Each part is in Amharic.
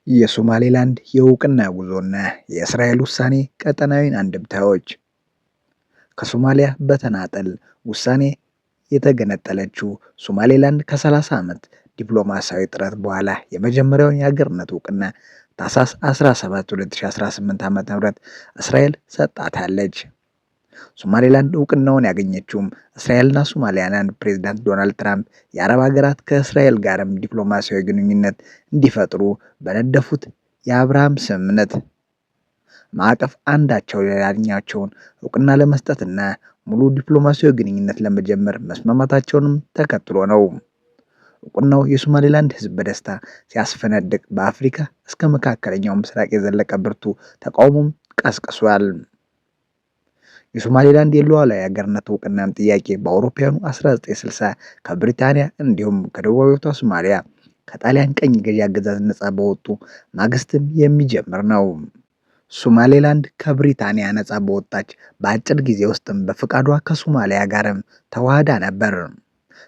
የሶማሌላንድ የእውቅና ጉዞና የእስራኤል ውሳኔ ቀጠናዊ አንድምታዎች። ከሶማሊያ በተናጠል ውሳኔ የተገነጠለችው ሶማሌላንድ ከ30 ዓመት ዲፕሎማሲያዊ ጥረት በኋላ የመጀመሪያውን የሀገርነት እውቅና ታህሳስ 17 2018 ዓ.ም እስራኤል ሰጣታለች። ሶማሌላንድ እውቅናውን ያገኘችውም እስራኤልና ሶማሊላንድ ፕሬዝዳንት ዶናልድ ትራምፕ የአረብ ሀገራት ከእስራኤል ጋርም ዲፕሎማሲያዊ ግንኙነት እንዲፈጥሩ በነደፉት የአብርሃም ስምምነት ማዕቀፍ አንዳቸው ሌላኛቸውን እውቅና ለመስጠትና ሙሉ ዲፕሎማሲያዊ ግንኙነት ለመጀመር መስማማታቸውንም ተከትሎ ነው። እውቅናው የሶማሌላንድ ሕዝብ በደስታ ሲያስፈነድቅ በአፍሪካ እስከ መካከለኛው ምስራቅ የዘለቀ ብርቱ ተቃውሞም ቀስቅሷል። የሶማሌላንድ የሉዓላዊ ሀገርነት እውቅናም ጥያቄ በአውሮፓውያኑ 1960 ከብሪታንያ እንዲሁም ከደቡባዊቷ ሶማሊያ ከጣሊያን ቀኝ ገዢ አገዛዝ ነጻ በወጡ ማግስትም የሚጀምር ነው። ሶማሌላንድ ከብሪታንያ ነጻ በወጣች በአጭር ጊዜ ውስጥም በፈቃዷ ከሶማሊያ ጋርም ተዋህዳ ነበር።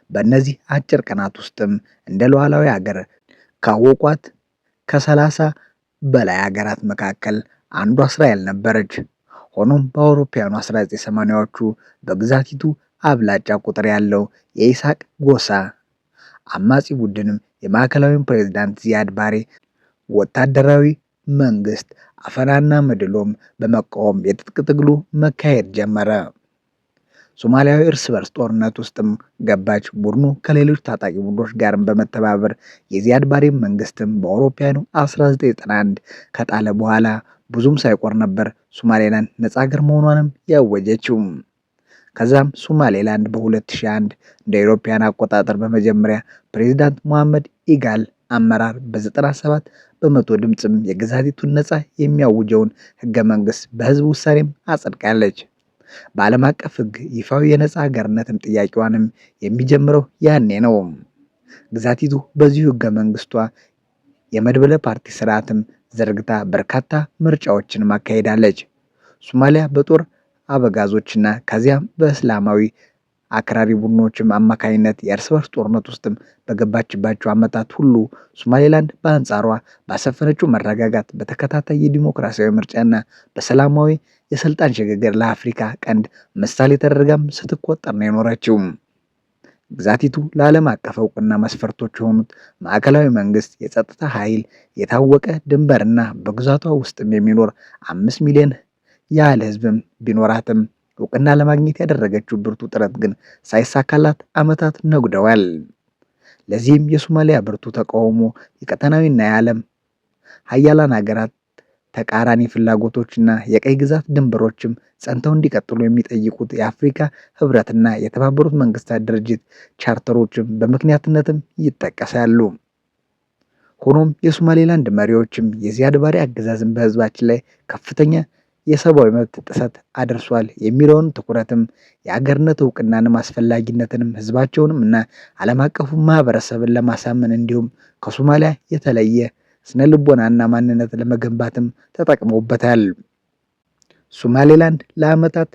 በእነዚህ አጭር ቀናት ውስጥም እንደ ሉዓላዊ ሀገር ካወቋት ከ30 በላይ ሀገራት መካከል አንዷ እስራኤል ነበረች። ሆኖም በአውሮፓውያኑ 1980ዎቹ በግዛቲቱ አብላጫ ቁጥር ያለው የኢሳቅ ጎሳ አማጺ ቡድንም የማዕከላዊ ፕሬዝዳንት ዚያድ ባሬ ወታደራዊ መንግስት አፈናና መድሎም በመቃወም የትጥቅ ትግሉ መካሄድ ጀመረ። ሶማሊያዊ እርስ በርስ ጦርነት ውስጥም ገባች። ቡድኑ ከሌሎች ታጣቂ ቡድኖች ጋርም በመተባበር የዚያድ ባሬ መንግስትም በአውሮፓውያኑ 1991 ከጣለ በኋላ ብዙም ሳይቆር ነበር ሶማሌላንድ ነጻ ሀገር መሆኗንም ያወጀችው። ከዛም ሶማሌላንድ በ2001 እንደ አውሮፓውያን አቆጣጠር በመጀመሪያ ፕሬዝዳንት ሙሐመድ ኢጋል አመራር በ97 በመቶ ድምፅም የግዛቲቱን ነጻ የሚያውጀውን ህገ መንግስት በህዝብ ውሳኔም አጸድቃለች። በዓለም አቀፍ ህግ ይፋዊ የነጻ ሀገርነትም ጥያቄዋንም የሚጀምረው ያኔ ነው። ግዛቲቱ በዚሁ ህገ መንግስቷ የመድበለ ፓርቲ ስርዓትም ዘርግታ በርካታ ምርጫዎችን ማካሄዳለች። ሶማሊያ በጦር አበጋዞችና ከዚያም በእስላማዊ አክራሪ ቡድኖችም አማካኝነት የእርስ በርስ ጦርነት ውስጥም በገባችባቸው ዓመታት ሁሉ ሶማሌላንድ በአንጻሯ ባሰፈነችው መረጋጋት በተከታታይ የዲሞክራሲያዊ ምርጫና በሰላማዊ የስልጣን ሽግግር ለአፍሪካ ቀንድ ምሳሌ ተደርጋም ስትቆጠር ነው የኖረችው። ግዛቲቱ ለዓለም አቀፍ እውቅና መስፈርቶች የሆኑት ማዕከላዊ መንግስት፣ የጸጥታ ኃይል፣ የታወቀ ድንበርና በግዛቷ ውስጥም የሚኖር 5 ሚሊዮን ያህል ህዝብም ቢኖራትም እውቅና ለማግኘት ያደረገችው ብርቱ ጥረት ግን ሳይሳካላት ዓመታት ነጉደዋል። ለዚህም የሶማሊያ ብርቱ ተቃውሞ የቀጠናዊና የዓለም ሀያላን ሀገራት ተቃራኒ ፍላጎቶችና የቀይ ግዛት ድንበሮችም ጸንተው እንዲቀጥሉ የሚጠይቁት የአፍሪካ ህብረትና የተባበሩት መንግስታት ድርጅት ቻርተሮችም በምክንያትነትም ይጠቀሳሉ። ሆኖም የሶማሌላንድ መሪዎችም የዚያድ ባሬ አገዛዝን በህዝባችን ላይ ከፍተኛ የሰብአዊ መብት ጥሰት አድርሷል የሚለውን ትኩረትም የአገርነት እውቅናንም አስፈላጊነትንም ህዝባቸውንም እና ዓለም አቀፉ ማህበረሰብን ለማሳመን እንዲሁም ከሶማሊያ የተለየ ስነ ልቦናና ማንነት ለመገንባትም ተጠቅመውበታል። ሶማሌላንድ ለዓመታት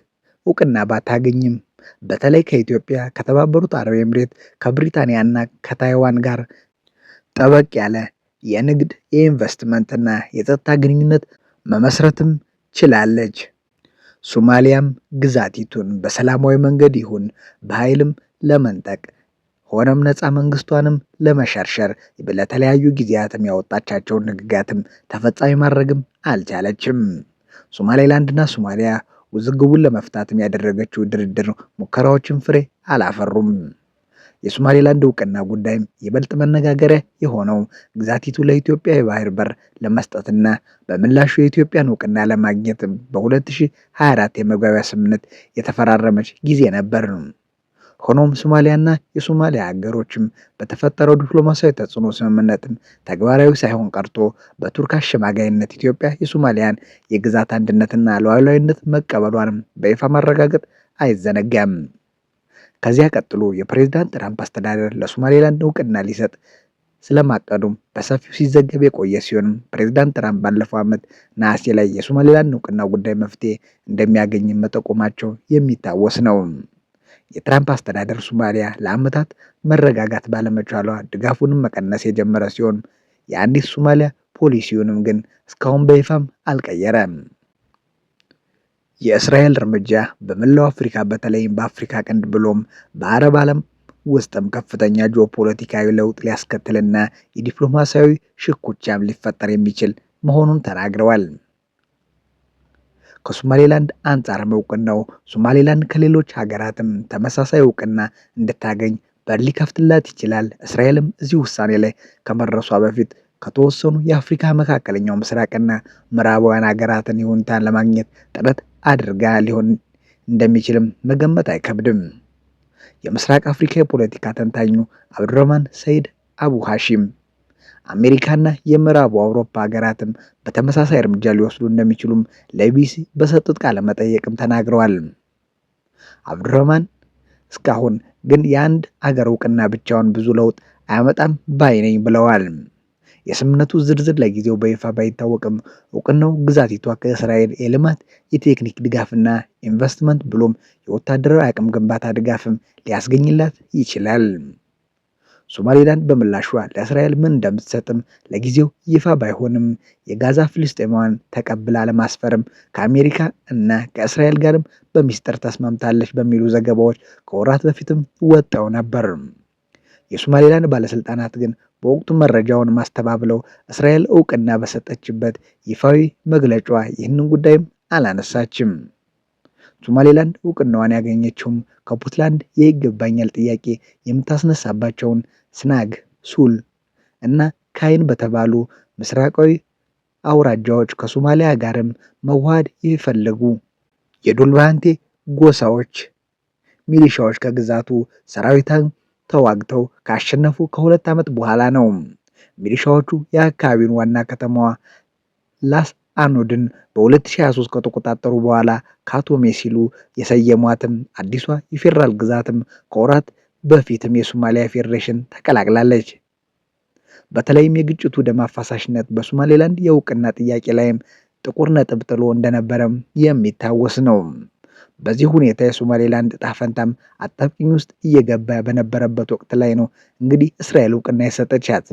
እውቅና ባታገኝም በተለይ ከኢትዮጵያ፣ ከተባበሩት አረብ ኤምሬት፣ ከብሪታንያና ከታይዋን ጋር ጠበቅ ያለ የንግድ የኢንቨስትመንትና የጸጥታ ግንኙነት መመስረትም ችላለች። ሶማሊያም ግዛቲቱን በሰላማዊ መንገድ ይሁን በኃይልም ለመንጠቅ ሆነም ነፃ መንግስቷንም ለመሸርሸር ለተለያዩ ጊዜያትም ያወጣቻቸውን ህግጋትም ተፈጻሚ ማድረግም አልቻለችም። ሶማሌላንድና ሶማሊያ ውዝግቡን ለመፍታትም ያደረገችው ድርድር ሙከራዎችን ፍሬ አላፈሩም። የሶማሌላንድ እውቅና ጉዳይም ይበልጥ መነጋገሪያ የሆነው ግዛቲቱ ለኢትዮጵያ የባህር በር ለመስጠትና በምላሹ የኢትዮጵያን እውቅና ለማግኘት በ2024 የመግባቢያ ስምምነት የተፈራረመች ጊዜ ነበር። ሆኖም ሶማሊያና የሶማሊያ ሀገሮችም በተፈጠረው ዲፕሎማሲያዊ ተጽዕኖ ስምምነትም ተግባራዊ ሳይሆን ቀርቶ በቱርክ አሸማጋይነት ኢትዮጵያ የሶማሊያን የግዛት አንድነትና ሉዓላዊነት መቀበሏንም በይፋ ማረጋገጥ አይዘነጋም። ከዚያ ቀጥሎ የፕሬዝዳንት ትራምፕ አስተዳደር ለሶማሌላንድ እውቅና ሊሰጥ ስለማቀዱም በሰፊው ሲዘገብ የቆየ ሲሆን ፕሬዝዳንት ትራምፕ ባለፈው ዓመት ነሐሴ ላይ የሶማሌላንድ እውቅና ጉዳይ መፍትሄ እንደሚያገኝ መጠቆማቸው የሚታወስ ነው። የትራምፕ አስተዳደር ሶማሊያ ለዓመታት መረጋጋት ባለመቻሏ ድጋፉንም መቀነስ የጀመረ ሲሆን የአንዲት ሶማሊያ ፖሊሲውንም ግን እስካሁን በይፋም አልቀየረም። የእስራኤል እርምጃ በመላው አፍሪካ በተለይም በአፍሪካ ቀንድ ብሎም በአረብ ዓለም ውስጥም ከፍተኛ ጂኦፖለቲካዊ ለውጥ ሊያስከትልና የዲፕሎማሲያዊ ሽኩቻም ሊፈጠር የሚችል መሆኑን ተናግረዋል። ከሶማሌላንድ አንጻርም እውቅናው ሶማሌላንድ ከሌሎች ሀገራትም ተመሳሳይ እውቅና እንድታገኝ በር ሊከፍትላት ይችላል። እስራኤልም እዚህ ውሳኔ ላይ ከመድረሷ በፊት ከተወሰኑ የአፍሪካ መካከለኛው ምስራቅና ምዕራባውያን ሀገራትን ይሁንታን ለማግኘት ጥረት አድርጋ ሊሆን እንደሚችልም መገመት አይከብድም። የምስራቅ አፍሪካ የፖለቲካ ተንታኙ አብዱረህማን ሰይድ አቡ ሐሺም አሜሪካና የምዕራቡ አውሮፓ ሀገራትም በተመሳሳይ እርምጃ ሊወስዱ እንደሚችሉም ለቢቢሲ በሰጡት ቃለ መጠይቅም ተናግረዋል። አብዱረህማን እስካሁን ግን የአንድ አገር እውቅና ብቻውን ብዙ ለውጥ አያመጣም ባይ ነኝ ብለዋል። የስምምነቱ ዝርዝር ለጊዜው በይፋ ባይታወቅም እውቅናው ግዛቲቷ ከእስራኤል የልማት የቴክኒክ ድጋፍና ኢንቨስትመንት ብሎም የወታደራዊ አቅም ግንባታ ድጋፍም ሊያስገኝላት ይችላል። ሶማሌላንድ በምላሿ ለእስራኤል ምን እንደምትሰጥም ለጊዜው ይፋ ባይሆንም የጋዛ ፍልስጤማውያን ተቀብላ ለማስፈርም ከአሜሪካ እና ከእስራኤል ጋርም በሚስጥር ተስማምታለች በሚሉ ዘገባዎች ከወራት በፊትም ወጣው ነበር። የሶማሌላንድ ባለስልጣናት ግን በወቅቱ መረጃውን ማስተባብለው እስራኤል እውቅና በሰጠችበት ይፋዊ መግለጫዋ ይህንን ጉዳይም አላነሳችም። ሶማሌላንድ እውቅናዋን ያገኘችውም ከፑንትላንድ የይገባኛል ጥያቄ የምታስነሳባቸውን ስናግ፣ ሱል እና ካይን በተባሉ ምስራቃዊ አውራጃዎች ከሶማሊያ ጋርም መዋሃድ የፈለጉ የዶልባንቴ ጎሳዎች ሚሊሻዎች ከግዛቱ ሰራዊትን ተዋግተው ካሸነፉ ከሁለት ዓመት በኋላ ነው። ሚሊሻዎቹ የአካባቢውን ዋና ከተማዋ ላስ አኖድን በ2023 ከተቆጣጠሩ በኋላ ካቶሜ ሲሉ የሰየሟትም አዲሷ የፌዴራል ግዛትም ከወራት በፊትም የሶማሊያ ፌዴሬሽን ተቀላቅላለች። በተለይም የግጭቱ ደም አፋሳሽነት በሶማሌላንድ የእውቅና ጥያቄ ላይም ጥቁር ነጥብ ጥሎ እንደነበረም የሚታወስ ነው። በዚህ ሁኔታ የሶማሌላንድ ዕጣ ፈንታም አጣብቂኝ ውስጥ እየገባ በነበረበት ወቅት ላይ ነው እንግዲህ እስራኤል እውቅና የሰጠቻት።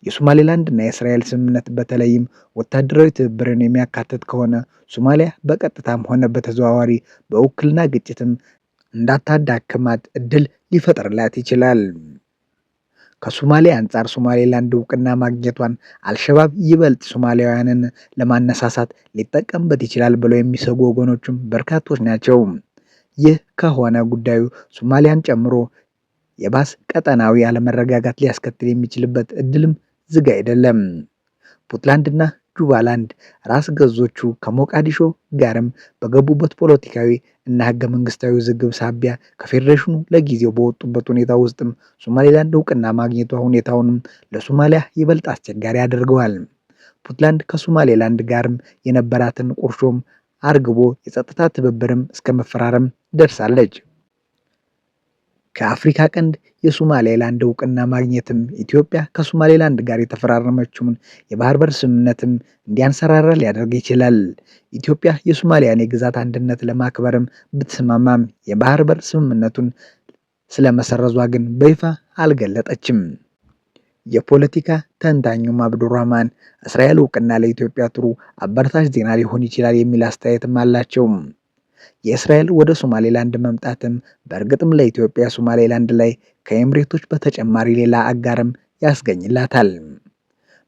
የሶማሌላንድ እና የእስራኤል ስምምነት በተለይም ወታደራዊ ትብብርን የሚያካትት ከሆነ ሶማሊያ በቀጥታም ሆነ በተዘዋዋሪ በውክልና ግጭትም እንዳታዳክማት እድል ሊፈጥርላት ይችላል። ከሶማሊያ አንጻር ሶማሌላንድ እውቅና ማግኘቷን አልሸባብ ይበልጥ ሶማሊያውያንን ለማነሳሳት ሊጠቀምበት ይችላል ብለው የሚሰጉ ወገኖችም በርካቶች ናቸው። ይህ ከሆነ ጉዳዩ ሶማሊያን ጨምሮ የባስ ቀጠናዊ አለመረጋጋት ሊያስከትል የሚችልበት እድልም ዝግ አይደለም። ፑንትላንድና ጁባላንድ ራስ ገዞቹ ከሞቃዲሾ ጋርም በገቡበት ፖለቲካዊ እና ህገ መንግስታዊ ውዝግብ ሳቢያ ከፌዴሬሽኑ ለጊዜው በወጡበት ሁኔታ ውስጥም ሶማሌላንድ እውቅና ማግኘቷ ሁኔታውንም ለሶማሊያ ይበልጥ አስቸጋሪ አድርገዋል። ፑንትላንድ ከሶማሌላንድ ጋርም የነበራትን ቁርሾም አርግቦ የጸጥታ ትብብርም እስከ መፈራረም ደርሳለች። ከአፍሪካ ቀንድ የሶማሌላንድ እውቅና ማግኘትም ኢትዮጵያ ከሶማሌላንድ ጋር የተፈራረመችውን የባህር በር ስምምነትም እንዲያንሰራራ ሊያደርግ ይችላል። ኢትዮጵያ የሶማሊያን የግዛት አንድነት ለማክበርም ብትስማማም የባህር በር ስምምነቱን ስለመሰረዟ ግን በይፋ አልገለጠችም። የፖለቲካ ተንታኙም አብዱረህማን እስራኤል እውቅና ለኢትዮጵያ ጥሩ አበረታች ዜና ሊሆን ይችላል የሚል አስተያየትም አላቸው። የእስራኤል ወደ ሶማሌላንድ መምጣትም በእርግጥም ለኢትዮጵያ ሶማሌላንድ ላይ ከኤምሬቶች በተጨማሪ ሌላ አጋርም ያስገኝላታል።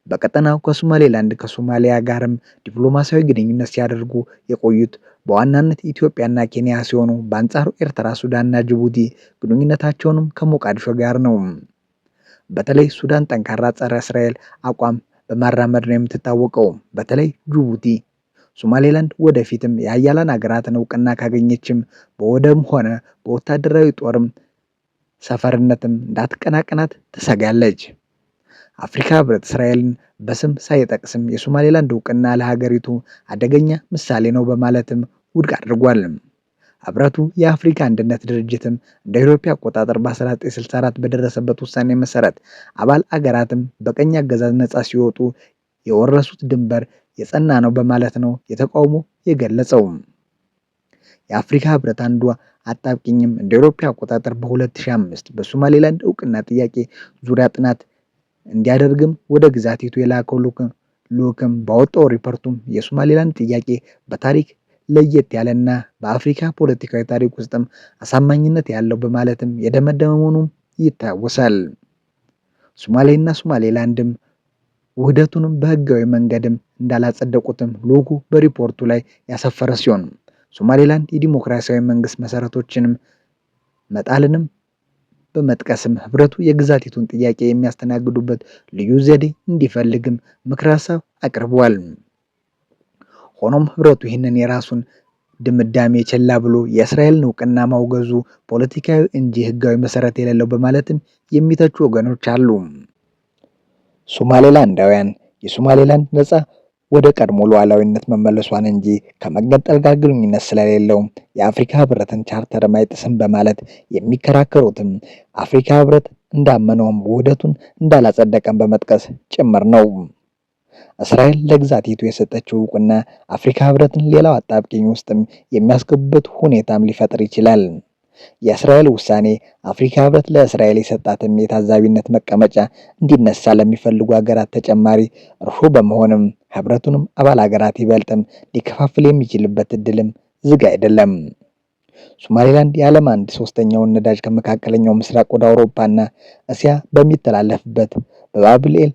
በቀጠናው ከሶማሌላንድ ከሶማሊያ ጋርም ዲፕሎማሲያዊ ግንኙነት ሲያደርጉ የቆዩት በዋናነት ኢትዮጵያና ኬንያ ሲሆኑ በአንጻሩ ኤርትራ፣ ሱዳንና ጅቡቲ ግንኙነታቸውንም ከሞቃዲሾ ጋር ነው። በተለይ ሱዳን ጠንካራ ጸረ እስራኤል አቋም በማራመድ ነው የምትታወቀው። በተለይ ጅቡቲ ሶማሌላንድ ወደፊትም የሀያላን ሀገራትን እውቅና ካገኘችም በወደብም ሆነ በወታደራዊ ጦርም ሰፈርነትም እንዳትቀናቀናት ትሰጋለች። አፍሪካ ህብረት እስራኤልን በስም ሳይጠቅስም የሶማሌላንድ እውቅና ለሀገሪቱ አደገኛ ምሳሌ ነው በማለትም ውድቅ አድርጓል። ህብረቱ የአፍሪካ አንድነት ድርጅትም እንደ አውሮፓ አቆጣጠር በ1964 በደረሰበት ውሳኔ መሰረት አባል አገራትም በቀኝ አገዛዝ ነጻ ሲወጡ የወረሱት ድንበር የጸና ነው በማለት ነው የተቃውሞ የገለጸው። የአፍሪካ ህብረት አንዱ አጣብቂኝም እንደ አውሮፓ አቆጣጠር በ2005 በሶማሌላንድ እውቅና ጥያቄ ዙሪያ ጥናት እንዲያደርግም ወደ ግዛቲቱ የላከው ልዑክም ባወጣው ሪፖርቱም የሶማሌላንድ ጥያቄ በታሪክ ለየት ያለና በአፍሪካ ፖለቲካዊ ታሪክ ውስጥም አሳማኝነት ያለው በማለትም የደመደመ መሆኑም ይታወሳል። ሶማሌና ሶማሌላንድም ውህደቱንም በህጋዊ መንገድም እንዳላጸደቁትም ልዑኩ በሪፖርቱ ላይ ያሰፈረ ሲሆን ሶማሌላንድ የዲሞክራሲያዊ መንግስት መሰረቶችንም መጣልንም በመጥቀስም ህብረቱ የግዛቲቱን ጥያቄ የሚያስተናግዱበት ልዩ ዘዴ እንዲፈልግም ምክረ ሀሳብ አቅርቧል። ሆኖም ህብረቱ ይህንን የራሱን ድምዳሜ ችላ ብሎ የእስራኤልን እውቅና ማውገዙ ፖለቲካዊ እንጂ ህጋዊ መሰረት የሌለው በማለትም የሚተቹ ወገኖች አሉ። ሶማሌላንዳውያን የሶማሌላንድ ነፃ ወደ ቀድሞ ሉዓላዊነት መመለሷን እንጂ ከመገንጠል ጋር ግንኙነት ስለሌለው የአፍሪካ ህብረትን ቻርተር አይጥስም በማለት የሚከራከሩትም አፍሪካ ህብረት እንዳመነውም ውህደቱን እንዳላጸደቀም በመጥቀስ ጭምር ነው። እስራኤል ለግዛቲቱ የሰጠችው እውቅና አፍሪካ ህብረትን ሌላው አጣብቂኝ ውስጥም የሚያስገቡበት ሁኔታም ሊፈጥር ይችላል። የእስራኤል ውሳኔ አፍሪካ ህብረት ለእስራኤል የሰጣትም የታዛቢነት መቀመጫ እንዲነሳ ለሚፈልጉ ሀገራት ተጨማሪ እርሾ በመሆንም ህብረቱንም አባል ሀገራት ይበልጥም ሊከፋፍል የሚችልበት እድልም ዝግ አይደለም። ሶማሌላንድ የዓለም 1/3ኛውን ነዳጅ ከመካከለኛው ምስራቅ ወደ አውሮፓና እስያ በሚተላለፍበት በባብልኤል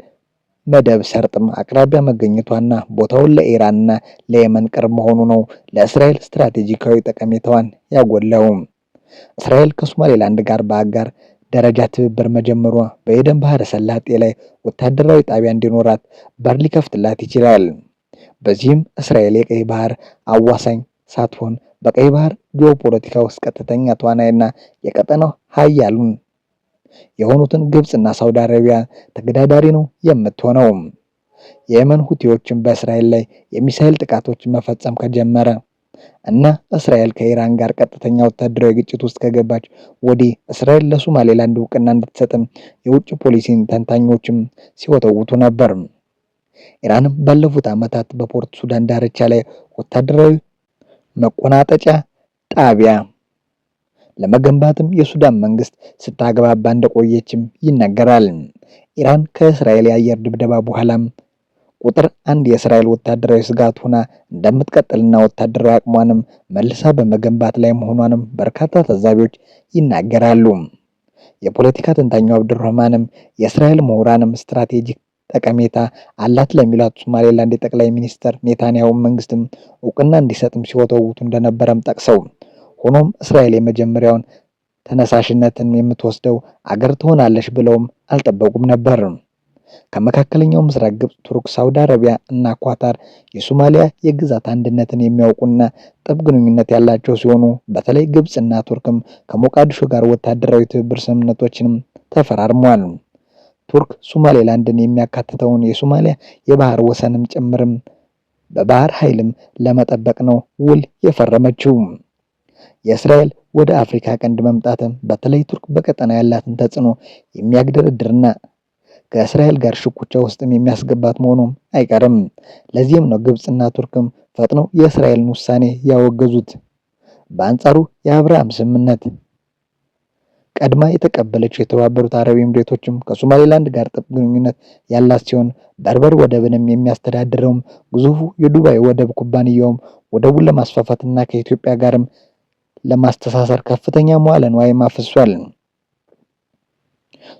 መደብ ሰርጥም አቅራቢያ መገኘቷና ቦታውን ለኢራንና ለየመን ቅርብ መሆኑ ነው ለእስራኤል ስትራቴጂካዊ ጠቀሜታዋን ያጎላው። እስራኤል ከሶማሌላንድ ጋር በአጋር ደረጃ ትብብር መጀመሯ በኤደን ባህረ ሰላጤ ላይ ወታደራዊ ጣቢያ እንዲኖራት በር ሊከፍትላት ይችላል። በዚህም እስራኤል የቀይ ባህር አዋሳኝ ሳትሆን በቀይ ባህር ጂኦፖለቲካ ውስጥ ቀጥተኛ ተዋናይና የቀጠናው ሀያሉን የሆኑትን ግብጽና ሳውዲ አረቢያ ተገዳዳሪ ነው የምትሆነው። የየመን ሁቲዎችን በእስራኤል ላይ የሚሳኤል ጥቃቶችን መፈጸም ከጀመረ እና እስራኤል ከኢራን ጋር ቀጥተኛ ወታደራዊ ግጭት ውስጥ ከገባች ወዲህ እስራኤል ለሶማሌላንድ እውቅና እንድትሰጥም የውጭ ፖሊሲን ተንታኞችም ሲወተውቱ ነበር። ኢራንም ባለፉት ዓመታት በፖርት ሱዳን ዳርቻ ላይ ወታደራዊ መቆናጠጫ ጣቢያ ለመገንባትም የሱዳን መንግስት ስታገባባ እንደቆየችም ይነገራል። ኢራን ከእስራኤል የአየር ድብደባ በኋላም ቁጥር 1 የእስራኤል ወታደራዊ ስጋት ሆና እንደምትቀጥልና ወታደራዊ አቅሟንም መልሳ በመገንባት ላይ መሆኗንም በርካታ ታዛቢዎች ይናገራሉ። የፖለቲካ ተንታኙ አብዱራህማንም የእስራኤል ምሁራንም ስትራቴጂክ ጠቀሜታ አላት ለሚሏት ሶማሌላንድ የጠቅላይ ሚኒስትር ኔታንያሁ መንግስትም እውቅና እንዲሰጥም ሲወተውቱ እንደነበረም ጠቅሰው ሆኖም እስራኤል የመጀመሪያውን ተነሳሽነትን የምትወስደው አገር ትሆናለች ብለውም አልጠበቁም ነበር። ከመካከለኛው ምስራቅ ግብጽ፣ ቱርክ፣ ሳውዲ አረቢያ እና ኳታር የሶማሊያ የግዛት አንድነትን የሚያውቁና ጥብቅ ግንኙነት ያላቸው ሲሆኑ በተለይ ግብጽና ቱርክም ከሞቃዲሾ ጋር ወታደራዊ ትብብር ስምምነቶችንም ተፈራርመዋል። ቱርክ ሶማሌላንድን የሚያካትተውን የሶማሊያ የባህር ወሰንም ጭምርም በባህር ኃይልም ለመጠበቅ ነው ውል የፈረመችው። የእስራኤል ወደ አፍሪካ ቀንድ መምጣትም በተለይ ቱርክ በቀጠና ያላትን ተጽዕኖ የሚያግደረድርና ከእስራኤል ጋር ሽኩቻ ውስጥም የሚያስገባት መሆኑም አይቀርም። ለዚህም ነው ግብጽና ቱርክም ፈጥነው የእስራኤልን ውሳኔ ያወገዙት። በአንጻሩ የአብርሃም ስምምነት ቀድማ የተቀበለችው የተባበሩት አረብ ኤምሬቶችም ከሶማሌላንድ ጋር ጥብቅ ግንኙነት ያላት ሲሆን በርበር ወደብንም የሚያስተዳድረውም ግዙፉ የዱባይ ወደብ ኩባንያውም ወደቡን ለማስፋፋትና ከኢትዮጵያ ጋርም ለማስተሳሰር ከፍተኛ መዋዕለ ንዋይም አፍሷል።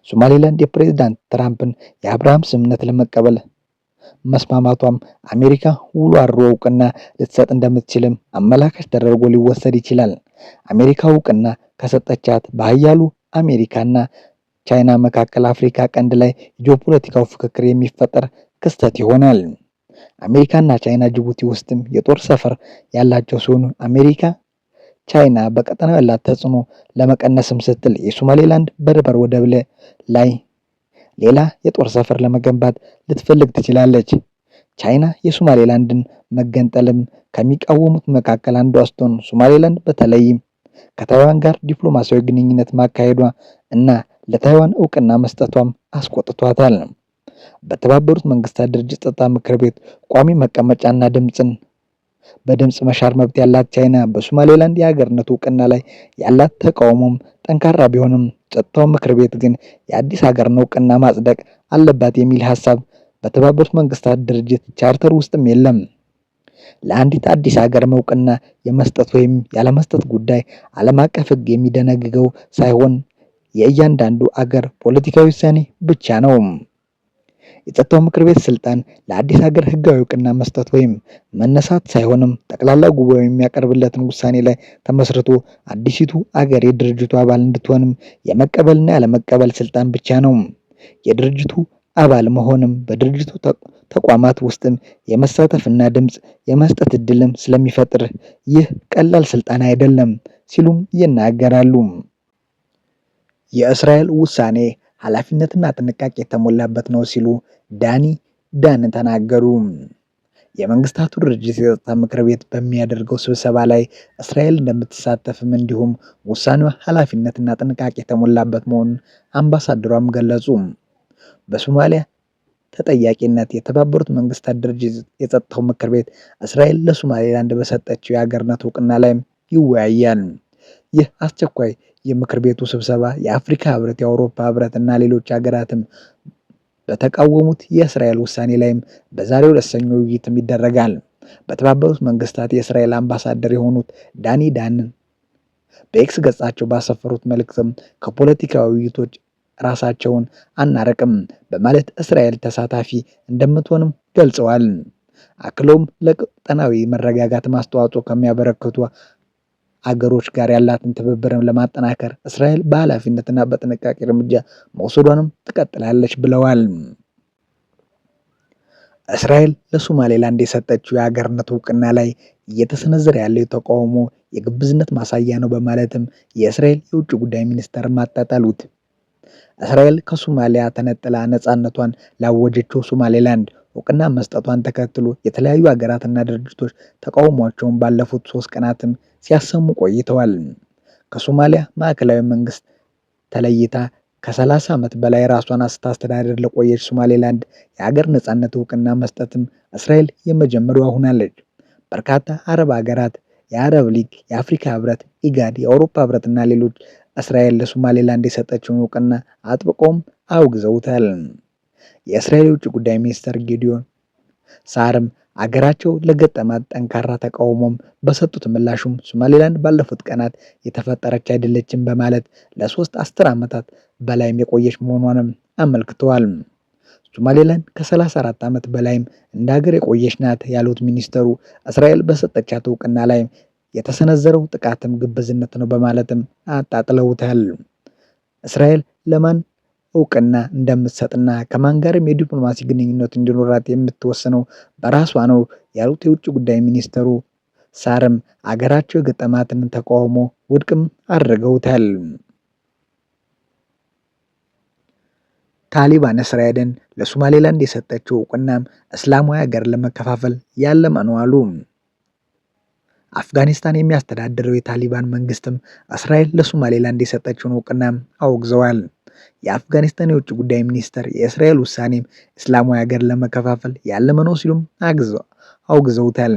ሶማሌላንድ የፕሬዝዳንት ትራምፕን የአብርሃም ስምምነት ለመቀበል መስማማቷም አሜሪካ ውሎ አድሮ እውቅና ልትሰጥ እንደምትችልም አመላካች ተደርጎ ሊወሰድ ይችላል። አሜሪካ እውቅና ከሰጠቻት በኃያሉ አሜሪካና ቻይና መካከል አፍሪካ ቀንድ ላይ ጂኦፖለቲካው ፍክክር የሚፈጠር ክስተት ይሆናል። አሜሪካና ቻይና ጅቡቲ ውስጥም የጦር ሰፈር ያላቸው ሲሆኑ አሜሪካ ቻይና በቀጠናው ያላት ተጽዕኖ ለመቀነስም ስትል የሶማሌላንድ በርበር ወደብ ላይ ሌላ የጦር ሰፈር ለመገንባት ልትፈልግ ትችላለች። ቻይና የሶማሌላንድን መገንጠልም ከሚቃወሙት መካከል አንዷ ስትሆን ሶማሌላንድ በተለይም ከታይዋን ጋር ዲፕሎማሲያዊ ግንኙነት ማካሄዷ እና ለታይዋን እውቅና መስጠቷም አስቆጥቷታል። በተባበሩት መንግስታት ድርጅት ጸጥታ ምክር ቤት ቋሚ መቀመጫና በድምጽ መሻር መብት ያላት ቻይና በሶማሌላንድ የሀገርነት እውቅና ላይ ያላት ተቃውሞም ጠንካራ ቢሆንም ጸጥታው ምክር ቤት ግን የአዲስ ሀገርን እውቅና ማጽደቅ አለባት የሚል ሀሳብ በተባበሩት መንግስታት ድርጅት ቻርተር ውስጥም የለም። ለአንዲት አዲስ ሀገር እውቅና የመስጠት ወይም ያለመስጠት ጉዳይ ዓለም አቀፍ ሕግ የሚደነግገው ሳይሆን የእያንዳንዱ አገር ፖለቲካዊ ውሳኔ ብቻ ነው። የጸጥታው ምክር ቤት ስልጣን ለአዲስ ሀገር ህጋዊ እውቅና መስጠት ወይም መነሳት ሳይሆንም ጠቅላላ ጉባኤው የሚያቀርብለትን ውሳኔ ላይ ተመስርቶ አዲሲቱ አገር የድርጅቱ አባል እንድትሆንም የመቀበልና ያለመቀበል ስልጣን ብቻ ነው። የድርጅቱ አባል መሆንም በድርጅቱ ተቋማት ውስጥም የመሳተፍና ድምፅ የመስጠት እድልም ስለሚፈጥር ይህ ቀላል ስልጣን አይደለም ሲሉም ይናገራሉ። የእስራኤል ውሳኔ ኃላፊነትና ጥንቃቄ የተሞላበት ነው ሲሉ ዳን ተናገሩ። የመንግስታቱ ድርጅት የጸጥታ ምክር ቤት በሚያደርገው ስብሰባ ላይ እስራኤል እንደምትሳተፍም እንዲሁም ውሳኔው ኃላፊነትና ጥንቃቄ የተሞላበት መሆኑን አምባሳደሯም ገለጹ። በሶማሊያ ተጠያቂነት የተባበሩት መንግስታት ድርጅት የጸጥታው ምክር ቤት እስራኤል ለሶማሌላንድ በሰጠችው የሀገርነት እውቅና ላይም ይወያያል። ይህ አስቸኳይ የምክር ቤቱ ስብሰባ የአፍሪካ ህብረት፣ የአውሮፓ ህብረት እና ሌሎች ሀገራትም በተቃወሙት የእስራኤል ውሳኔ ላይም በዛሬው ዕለት ሰኞ ውይይትም ይደረጋል። በተባበሩት መንግስታት የእስራኤል አምባሳደር የሆኑት ዳን በኤክስ ገጻቸው ባሰፈሩት መልእክትም ከፖለቲካዊ ውይይቶች ራሳቸውን አናረቅም በማለት እስራኤል ተሳታፊ እንደምትሆንም ገልጸዋል። አክለውም ለቀጠናዊ መረጋጋት አስተዋጽኦ ከሚያበረክቱ አገሮች ጋር ያላትን ትብብርን ለማጠናከር እስራኤል በኃላፊነትና በጥንቃቄ እርምጃ መውሰዷንም ትቀጥላለች ብለዋል። እስራኤል ለሶማሌላንድ የሰጠችው የሀገርነት እውቅና ላይ እየተሰነዘረ ያለው ተቃውሞ የግብዝነት ማሳያ ነው በማለትም የእስራኤል የውጭ ጉዳይ ሚኒስተር ማጣጣሉት። እስራኤል ከሶማሊያ ተነጥላ ነፃነቷን ላወጀችው ሶማሌላንድ እውቅና መስጠቷን ተከትሎ የተለያዩ ሀገራትና ድርጅቶች ተቃውሟቸውን ባለፉት 3 ቀናትም ሲያሰሙ ቆይተዋል። ከሶማሊያ ማዕከላዊ መንግስት ተለይታ ከ30 ዓመት በላይ ራሷን ስታስተዳድር ለቆየች ሶማሌላንድ የሀገር ነፃነት እውቅና መስጠትም እስራኤል የመጀመሪያዋ ሆናለች። በርካታ አረብ ሀገራት፣ የአረብ ሊግ፣ የአፍሪካ ህብረት፣ ኢጋድ፣ የአውሮፓ ህብረትና ሌሎች እስራኤል ለሶማሌላንድ የሰጠችውን እውቅና አጥብቀውም አውግዘውታል። የእስራኤል የውጭ ጉዳይ ሚኒስትር ጊዲዮን ሳርም አገራቸው ለገጠማት ጠንካራ ተቃውሞም በሰጡት ምላሹም ሶማሌላንድ ባለፉት ቀናት የተፈጠረች አይደለችም በማለት ለ3 10 ዓመታት በላይም የቆየች መሆኗንም አመልክተዋል። ሶማሌላንድ ከ34 ዓመት በላይም እንደ ሀገር የቆየች ናት ያሉት ሚኒስተሩ እስራኤል በሰጠቻት እውቅና ላይ የተሰነዘረው ጥቃትም ግብዝነት ነው በማለትም አጣጥለውታል። እስራኤል ለማን እውቅና እንደምትሰጥና ከማን ጋርም የዲፕሎማሲ ግንኙነት እንዲኖራት የምትወስነው በራሷ ነው ያሉት የውጭ ጉዳይ ሚኒስተሩ ሳርም አገራቸው የገጠማትን ተቃውሞ ውድቅም አድርገውታል። ታሊባን እስራኤልን ለሶማሌላንድ የሰጠችው እውቅናም እስላማዊ ሀገር ለመከፋፈል ያለመ ነው አሉ። አፍጋኒስታን የሚያስተዳድረው የታሊባን መንግስትም እስራኤል ለሶማሌላንድ የሰጠችውን እውቅናም አውግዘዋል። የአፍጋኒስታን የውጭ ጉዳይ ሚኒስተር የእስራኤል ውሳኔም እስላማዊ ሀገር ለመከፋፈል ያለመ ነው ሲሉም አውግዘውታል።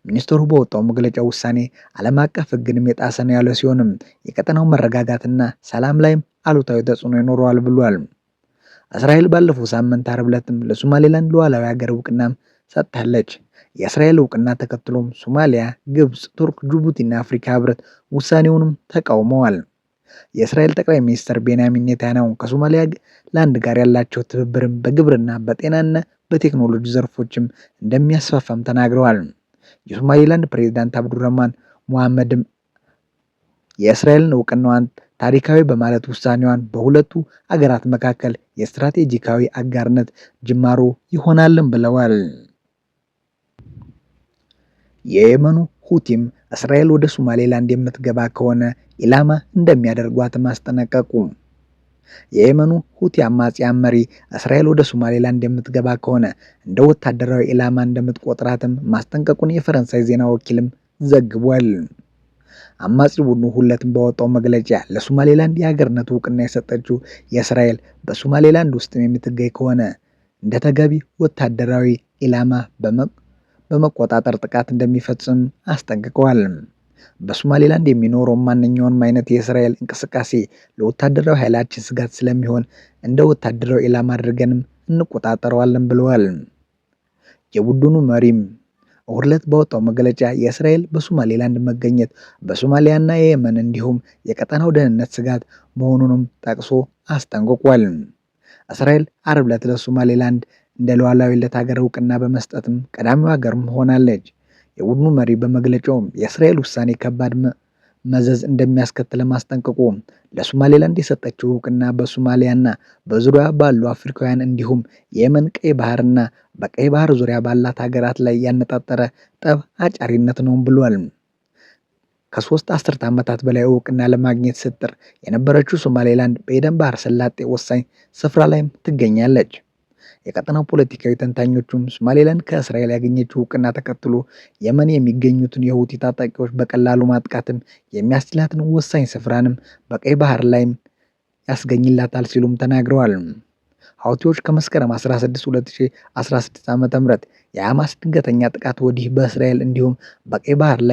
ሚኒስትሩ በወጣው መግለጫ ውሳኔ ዓለም አቀፍ ሕግንም የጣሰ ነው ያለ ሲሆንም የቀጠናው መረጋጋትና ሰላም ላይም አሉታዊ ተጽዕኖ ይኖረዋል ብሏል። እስራኤል ባለፈው ሳምንት ዓርብ ዕለትም ለሶማሌላንድ ሉዓላዊ ሀገር እውቅናም ሰጥታለች። የእስራኤል እውቅና ተከትሎም ሶማሊያ፣ ግብፅ፣ ቱርክ፣ ጅቡቲና አፍሪካ ህብረት ውሳኔውንም ተቃውመዋል። የእስራኤል ጠቅላይ ሚኒስትር ቤንያሚን ኔታንያሁ ከሶማሌላንድ ጋር ያላቸው ትብብርም በግብርና፣ በጤናና በቴክኖሎጂ ዘርፎችም እንደሚያስፋፋም ተናግረዋል። የሶማሌላንድ ፕሬዝዳንት አብዱረህማን ሙሐመድም የእስራኤልን እውቅናዋን ታሪካዊ በማለት ውሳኔዋን በሁለቱ አገራት መካከል የስትራቴጂካዊ አጋርነት ጅማሮ ይሆናልም ብለዋል። የየመኑ ሁቲም እስራኤል ወደ ሶማሌላንድ የምትገባ ከሆነ ኢላማ እንደሚያደርጓት ማስጠነቀቁ። የየመኑ ሁቲ አማጽያን መሪ እስራኤል ወደ ሶማሌላንድ የምትገባ ከሆነ እንደ ወታደራዊ ኢላማ እንደምትቆጥራትም ማስጠንቀቁን የፈረንሳይ ዜና ወኪልም ዘግቧል። አማጺ ቡድኑ ሁለትም በወጣው መግለጫ ለሶማሌላንድ የሀገርነት እውቅና የሰጠችው የእስራኤል በሶማሌላንድ ውስጥ የምትገኝ ከሆነ እንደ ተገቢ ወታደራዊ ኢላማ በመቆጣጠር ጥቃት እንደሚፈጽም አስጠንቅቀዋል። በሶማሌላንድ የሚኖረው ማንኛውንም አይነት የእስራኤል እንቅስቃሴ ለወታደራዊ ኃይላችን ስጋት ስለሚሆን እንደ ወታደራዊ ኢላማ አድርገንም እንቆጣጠረዋለን ብለዋል። የቡድኑ መሪም እሁድ ዕለት ባወጣው መግለጫ የእስራኤል በሶማሌላንድ መገኘት በሶማሊያና የየመን እንዲሁም የቀጠናው ደህንነት ስጋት መሆኑንም ጠቅሶ አስጠንቅቋል። እስራኤል ዓርብ ዕለት ለሶማሌላንድ እንደ ሉዓላዊነት ሀገር እውቅና በመስጠትም ቀዳሚው ሀገርም ሆናለች። የቡድኑ መሪ በመግለጫውም የእስራኤል ውሳኔ ከባድ መዘዝ እንደሚያስከትል አስጠንቅቆ ለሶማሌላንድ የሰጠችው እውቅና በሶማሊያና በዙሪያ ባሉ አፍሪካውያን እንዲሁም የየመን ቀይ ባህርና በቀይ ባህር ዙሪያ ባላት ሀገራት ላይ ያነጣጠረ ጠብ አጫሪነት ነው ብሏል። ከ3 አስርተ ዓመታት በላይ እውቅና ለማግኘት ስትጥር የነበረችው ሶማሌላንድ በኤደን ባህረ ሰላጤ ወሳኝ ስፍራ ላይም ትገኛለች። የቀጠናው ፖለቲካዊ ተንታኞቹም ሶማሌላንድ ከእስራኤል ያገኘችው እውቅና ተከትሎ የመን የሚገኙትን የሁቲ ታጣቂዎች በቀላሉ ማጥቃትም የሚያስችላትን ወሳኝ ስፍራንም በቀይ ባህር ላይም ያስገኝላታል ሲሉም ተናግረዋል። ሁቲዎች ከመስከረም 16 2016 ዓ.ም የሐማስ ድንገተኛ ጥቃት ወዲህ በእስራኤል እንዲሁም በቀይ ባህር ላይ